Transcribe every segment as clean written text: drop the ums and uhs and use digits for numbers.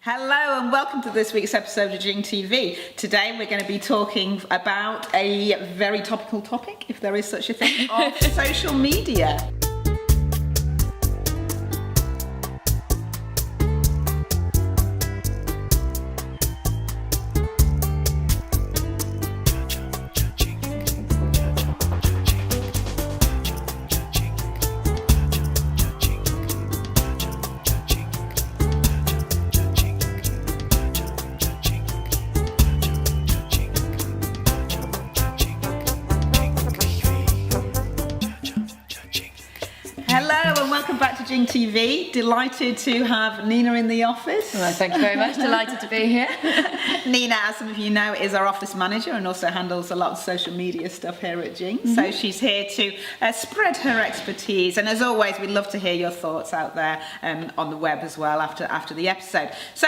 Hello and welcome to this week's episode of Jing TV. Today we're going to be talking about a very topical topic, if there is such a thing, of social media. Hello and welcome back to Jing TV. Delighted to have Nina in the office. Well, thank you very much. Delighted to be here. Nina, as some of you know, is our office manager and also handles a lot of social media stuff here at Jing. Mm-hmm. So she's here to spread her expertise. And as always, we'd love to hear your thoughts out there on the web as well after the episode. So,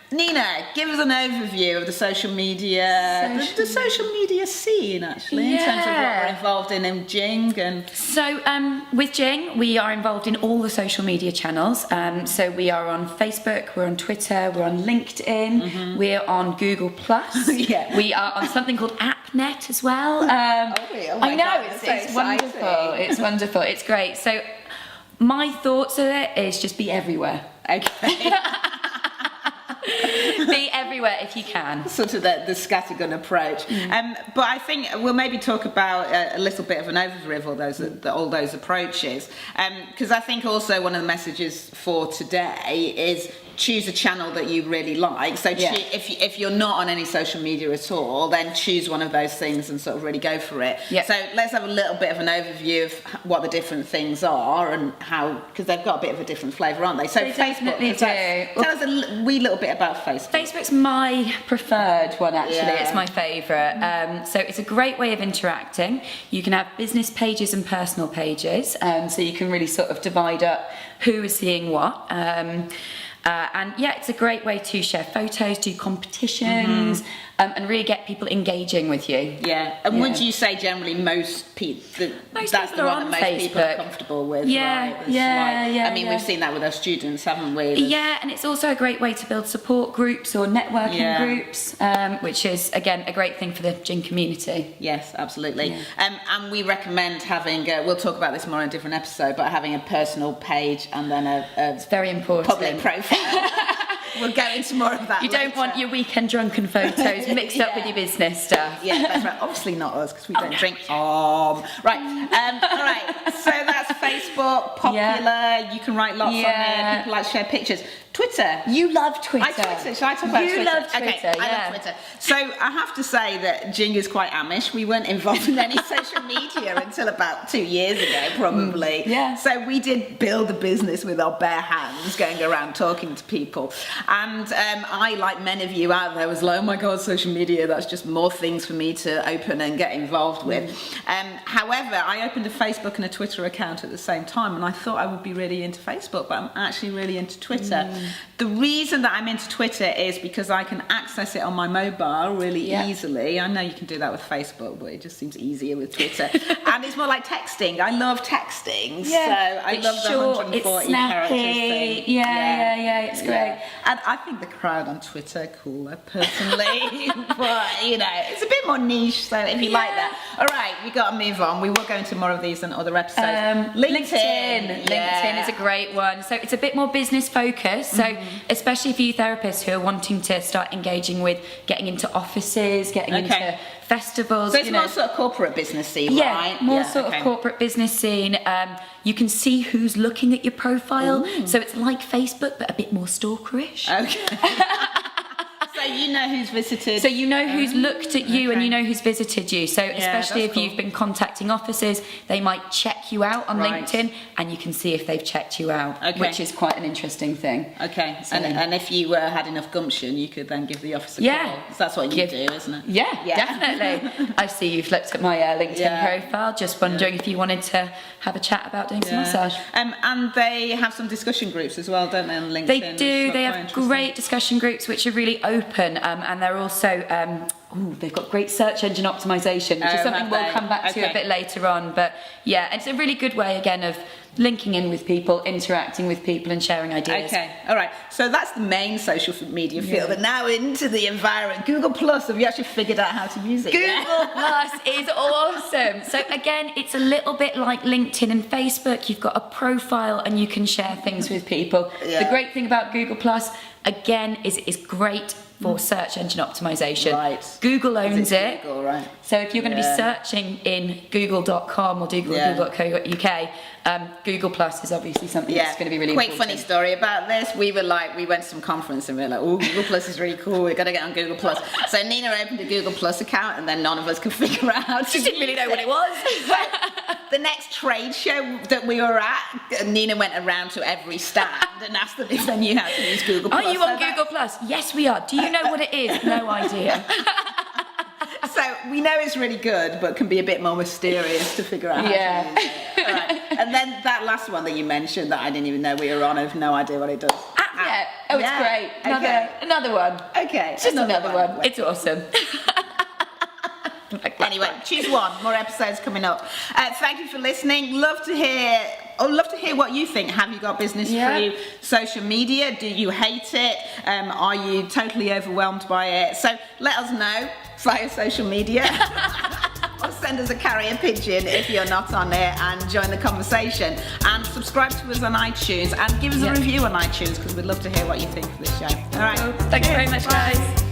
Nina, give us an overview of the social media, the social media scene, actually, in terms of what we're involved in Jing. And so, with Jing, we are involved in all the social media channels. So we are on Facebook, we're on Twitter, we're on LinkedIn, we're on Google+. Yeah. We are on something called AppNet as well. I know, it's wonderful. It's wonderful. It's great. So my thoughts of it is just be everywhere. Okay. Be everywhere if you can. Sort of the scattergun approach. But I think we'll maybe talk about a little bit of an overview of all those approaches. Because I think also one of the messages for today is choose a channel that you really like. So if you're not on any social media at all, then choose one of those things and sort of really go for it. Yeah. So let's have a little bit of an overview of what the different things are and how, because they've got a bit of a different flavour, aren't they? So they Facebook, definitely do. Tell us a wee little bit about Facebook. Facebook's my preferred one, actually. Yeah. It's my favourite. So it's a great way of interacting. You can have business pages and personal pages, so you can really sort of divide up who is seeing what. And yeah, it's a great way to share photos, do competitions, and really get people engaging with you. Yeah, and would you say generally most people, that's the one that most Facebook. people are comfortable with? Yeah, right? yeah. I mean, we've seen that with our students, haven't we? Yeah, and it's also a great way to build support groups or networking groups, which is, again, a great thing for the Jing community. Yes, absolutely. Yeah. And we recommend having, we'll talk about this more in a different episode, but having a personal page and then it's very important. Public profile. We'll go into more of that You later. don't want your weekend drunken photos mixed up with your business stuff. Yeah, that's right. Obviously not us, because we don't drink. Right. All right. So that's Facebook, popular. Yeah. You can write lots on there. People like to share pictures. Twitter. You love Twitter. I Twitter. Shall I talk about Twitter? You love Twitter, okay, I love Twitter. So I have to say that Jing is quite Amish. We weren't involved in any social media until about 2 years ago, probably. Yeah. So we did build a business with our bare hands, going around talking to people. And I, like many of you out there, was like, oh my God, social media, that's just more things for me to open and get involved with. However, I opened a Facebook and a Twitter account at the same time, and I thought I would be really into Facebook, but I'm actually really into Twitter. The reason that I'm into Twitter is because I can access it on my mobile really easily. I know you can do that with Facebook, but it just seems easier with Twitter. And it's more like texting. I love texting, so I love the 140 characters thing. Yeah, it's great. And I think the crowd on Twitter are cooler, personally. But, you know, it's a bit more niche, so if you like that. All right, we got to move on. We will go into more of these in other episodes. LinkedIn. LinkedIn is a great one. So it's a bit more business focused. So especially for you therapists who are wanting to start engaging with getting into offices, getting into festivals. So it's more sort of corporate business scene, right? More sort of corporate business scene. You can see who's looking at your profile. So it's like Facebook, but a bit more stalkerish. Okay. So you know who's visited. So you know who's looked at you and you know who's visited you. So especially if you've been contacting offices, they might check you out on LinkedIn and you can see if they've checked you out, which is quite an interesting thing. Okay, so, and if you had enough gumption, you could then give the office a call. So that's what you do, isn't it? Yeah, definitely. I see you've looked at my LinkedIn profile, just wondering if you wanted to have a chat about doing some massage. And they have some discussion groups as well, don't they, on LinkedIn? They do. They have great discussion groups which are really open, and they're also they've got great search engine optimization, which is something we'll come back to a bit later on. But yeah, it's a really good way again of linking in with people, interacting with people and sharing ideas. Okay, all right. So that's the main social media field. And now into the environment. Google Plus, have you actually figured out how to use it? Google Plus is awesome. So again, it's a little bit like LinkedIn and Facebook. You've got a profile and you can share things with people. Yeah. The great thing about Google Plus, again, is it's great for search engine optimization. Right. Google owns it. Google, right. So if you're going to be searching in google.com or google.co.uk, Google Plus is obviously something that's going to be really Quick important. funny story about this. We went to some conference and we were like, oh, Google Plus is really cool. We've got to get on Google Plus. So Nina opened a Google Plus account and then none of us could figure out how to She didn't really know what it was. The next trade show that we were at, Nina went around to every stand and asked them if they knew how to use Google Plus. Are you on Google Plus? Yes, we are. Do you know what it is? No idea. So we know it's really good, but can be a bit more mysterious to figure out how to use it. All right. And then that last one that you mentioned that I didn't even know we were on, I have no idea what it does. Yeah. Oh, it's great. Another one. Okay. It's just another one. It's awesome. Anyway, choose one. More episodes coming up. Thank you for listening. Love to hear what you think. Have you got business through social media? Do you hate it? Are you totally overwhelmed by it? So let us know via social media. Or send us a carrier pigeon if you're not on it and join the conversation. And subscribe to us on iTunes and give us a review on iTunes because we'd love to hear what you think of this show. All right. Thanks very much, guys.